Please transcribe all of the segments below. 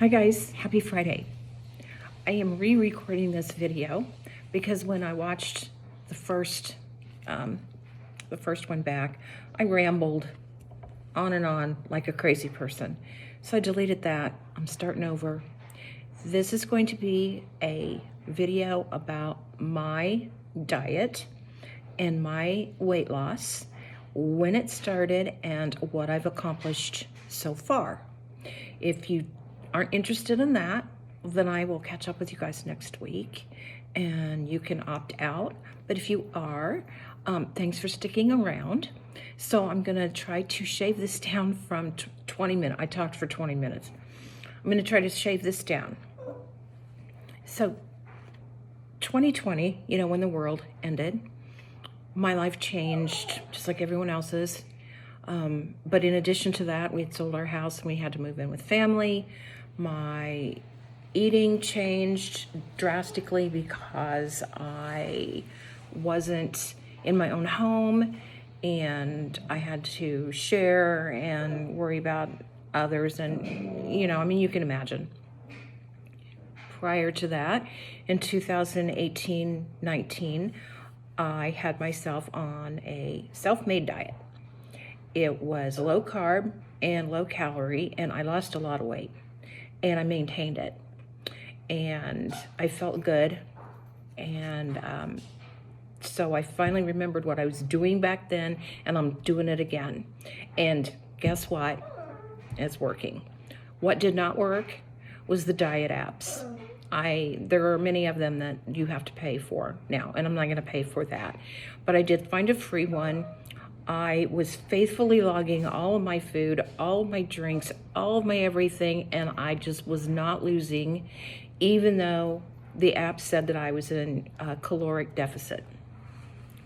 Hi guys, happy Friday. I am re-recording this video because when I watched the first one back, I rambled on and on like a crazy person. So I deleted that. I'm starting over. This is going to be a video about my diet and my weight loss, when it started, and what I've accomplished so far. If you aren't interested in that, then I will catch up with you guys next week and you can opt out. But if you are, thanks for sticking around. So I'm gonna try to shave this down from 20 minutes. I talked for 20 minutes. I'm gonna try to shave this down. So 2020, when the world ended, my life changed just like everyone else's. But in addition to that, we had sold our house and we had to move in with family. My eating changed drastically because I wasn't in my own home and I had to share and worry about others. And, you can imagine. Prior to that, in 2018-19, I had myself on a self-made diet. It was low carb and low calorie, and I lost a lot of weight, and I maintained it, and I felt good. And so I finally remembered what I was doing back then, and I'm doing it again. And guess what? It's working. What did not work was the diet apps. There are many of them that you have to pay for now, and I'm not going to pay for that. But I did find a free one. I was faithfully logging all of my food, all of my drinks, all of my everything, and I just was not losing, even though the app said that I was in a caloric deficit.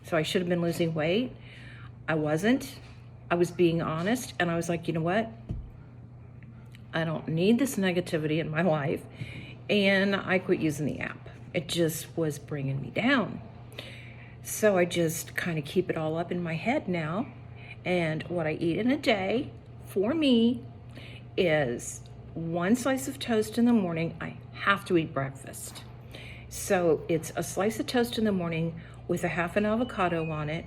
So I should have been losing weight. I wasn't. I was being honest, and I was like, you know what? I don't need this negativity in my life, and I quit using the app. It just was bringing me down. So I just kind of keep it all up in my head now. And what I eat in a day, for me, is one slice of toast in the morning. I have to eat breakfast. So it's a slice of toast in the morning with a half an avocado on it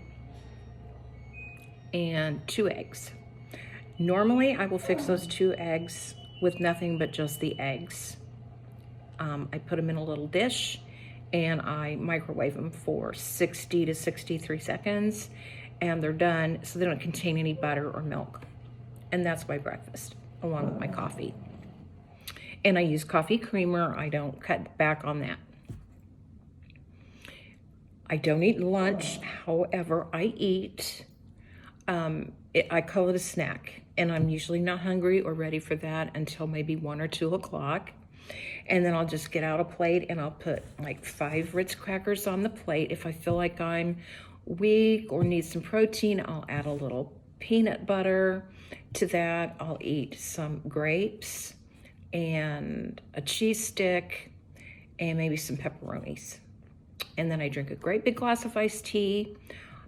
and 2 eggs. Normally, I will fix those 2 eggs with nothing but just the eggs. I put them in a little dish and I microwave them for 60 to 63 seconds, and they're done, so they don't contain any butter or milk. And that's my breakfast, along with my coffee. And I use coffee creamer. I don't cut back on that. I don't eat lunch. However, I eat, I call it a snack, and I'm usually not hungry or ready for that until maybe 1 or 2 o'clock. And then I'll just get out a plate and I'll put like 5 Ritz crackers on the plate. If I feel like I'm weak or need some protein, I'll add a little peanut butter to that. I'll eat some grapes and a cheese stick and maybe some pepperonis. And then I drink a great big glass of iced tea,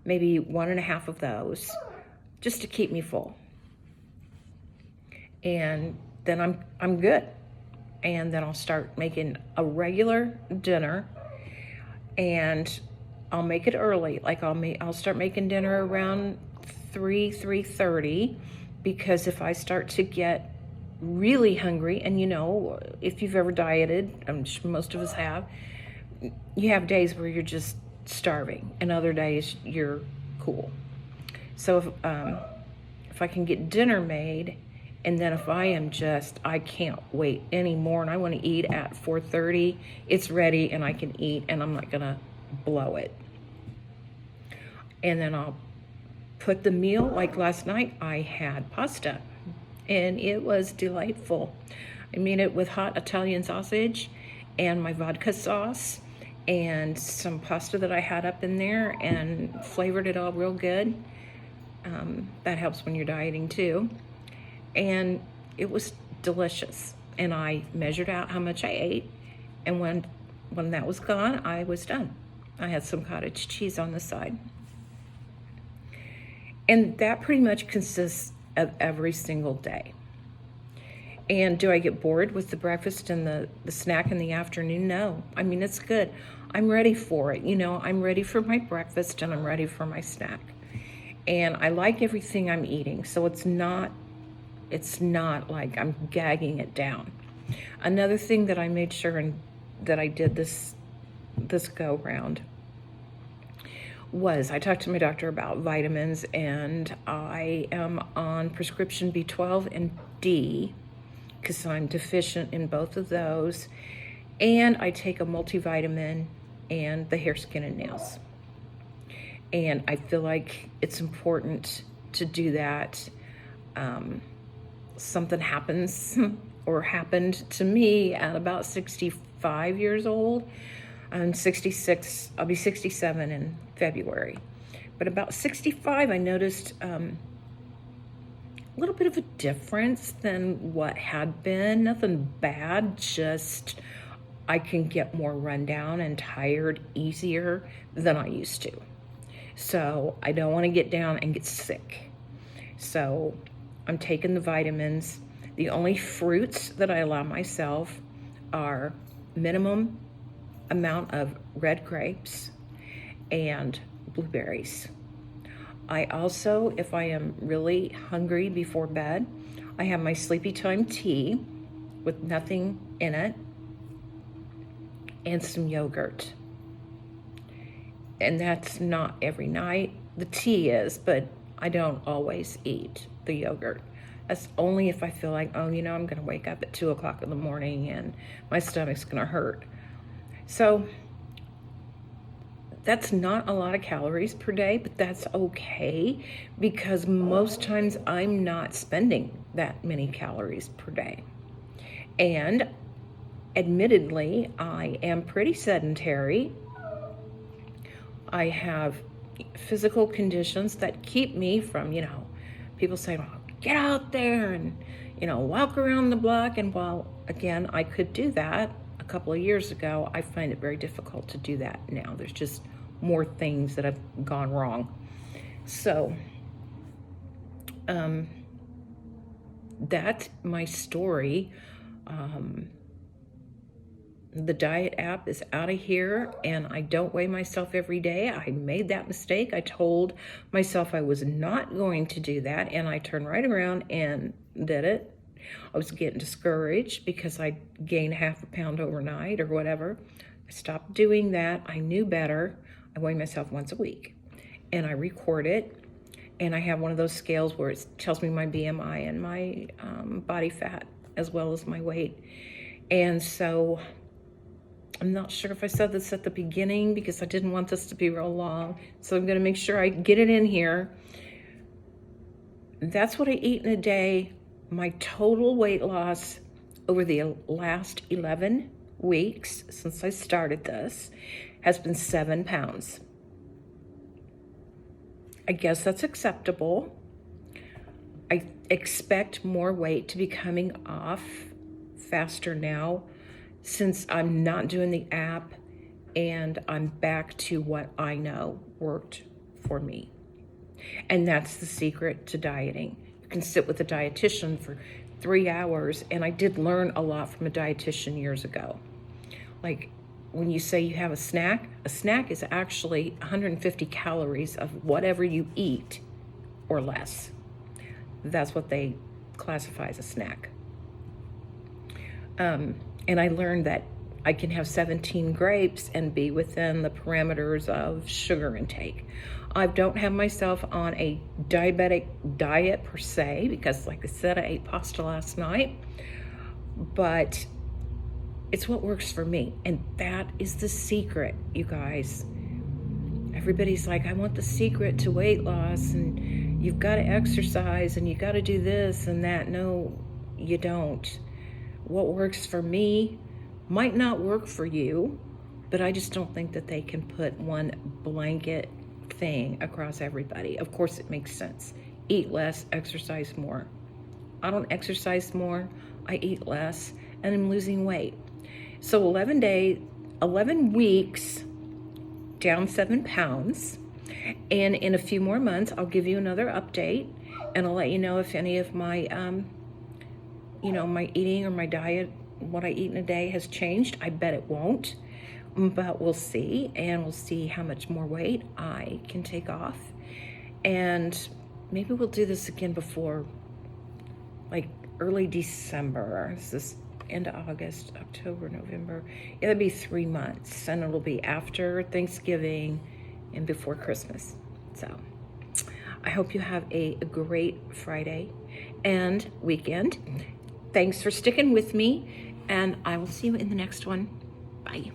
maybe 1.5 of those, just to keep me full. And then I'm good. And then I'll start making a regular dinner, and I'll make it early. Like I'll start making dinner around 3:30, because if I start to get really hungry, and if you've ever dieted, I'm sure most of us have, you have days where you're just starving, and other days you're cool. So if I can get dinner made, and then if I can't wait anymore and I want to eat at 4:30, it's ready and I can eat and I'm not going to blow it. And then I'll put the meal, like last night I had pasta and it was delightful. I made it with hot Italian sausage and my vodka sauce and some pasta that I had up in there, and flavored it all real good. That helps when you're dieting too. And it was delicious. And I measured out how much I ate. And when that was gone, I was done. I had some cottage cheese on the side. And that pretty much consists of every single day. And do I get bored with the breakfast and the snack in the afternoon? No. I mean, it's good. I'm ready for it. I'm ready for my breakfast and I'm ready for my snack. And I like everything I'm eating. So it's not like I'm gagging it down. Another thing that I made sure that I did this go round was I talked to my doctor about vitamins, and I am on prescription B12 and D because I'm deficient in both of those. And I take a multivitamin and the hair, skin, and nails. And I feel like it's important to do that. Something happens or happened to me at about 65 years old. I'm 66, I'll be 67 in February. But about 65, I noticed a little bit of a difference than what had been. Nothing bad, just I can get more run down and tired easier than I used to. So I don't want to get down and get sick. So I'm taking the vitamins. The only fruits that I allow myself are minimum amount of red grapes and blueberries. I also, if I am really hungry before bed, I have my sleepy time tea with nothing in it and some yogurt. And that's not every night. The tea is, but I don't always eat the yogurt. That's only if I feel like, I'm going to wake up at 2 o'clock in the morning and my stomach's going to hurt. So that's not a lot of calories per day, but that's okay because most times I'm not spending that many calories per day. And admittedly, I am pretty sedentary. I have physical conditions that keep me from, people say, well, get out there and, walk around the block. And while, again, I could do that a couple of years ago, I find it very difficult to do that now. There's just more things that have gone wrong. So, that's my story. The diet app is out of here, and I don't weigh myself every day. I made that mistake. I told myself I was not going to do that, and I turned right around and did it. I was getting discouraged because I gained half a pound overnight or whatever. I stopped doing that. I knew better. I weigh myself once a week, and I record it, and I have one of those scales where it tells me my BMI and my body fat as well as my weight. And so I'm not sure if I said this at the beginning because I didn't want this to be real long. So I'm going to make sure I get it in here. That's what I eat in a day. My total weight loss over the last 11 weeks since I started this has been 7 pounds. I guess that's acceptable. I expect more weight to be coming off faster now since I'm not doing the app and I'm back to what I know worked for me. And that's the secret to dieting. You can sit with a dietitian for 3 hours, and I did learn a lot from a dietitian years ago. Like when you say you have a snack is actually 150 calories of whatever you eat or less. That's what they classify as a snack. And I learned that I can have 17 grapes and be within the parameters of sugar intake. I don't have myself on a diabetic diet per se, because like I said, I ate pasta last night, but it's what works for me. And that is the secret, you guys. Everybody's like, I want the secret to weight loss, and you've got to exercise, and you got to do this and that. No, you don't. What works for me might not work for you, but I just don't think that they can put one blanket thing across everybody. Of course, it makes sense. Eat less, exercise more. I don't exercise more, I eat less, and I'm losing weight. So 11 weeks, down 7 pounds. And in a few more months, I'll give you another update, and I'll let you know if any of my my eating or my diet, what I eat in a day has changed. I bet it won't, but we'll see. And we'll see how much more weight I can take off. And maybe we'll do this again before like early December. This is end of August, October, November. It'll be 3 months, and it'll be after Thanksgiving and before Christmas. So I hope you have a great Friday and weekend. Thanks for sticking with me, and I will see you in the next one. Bye.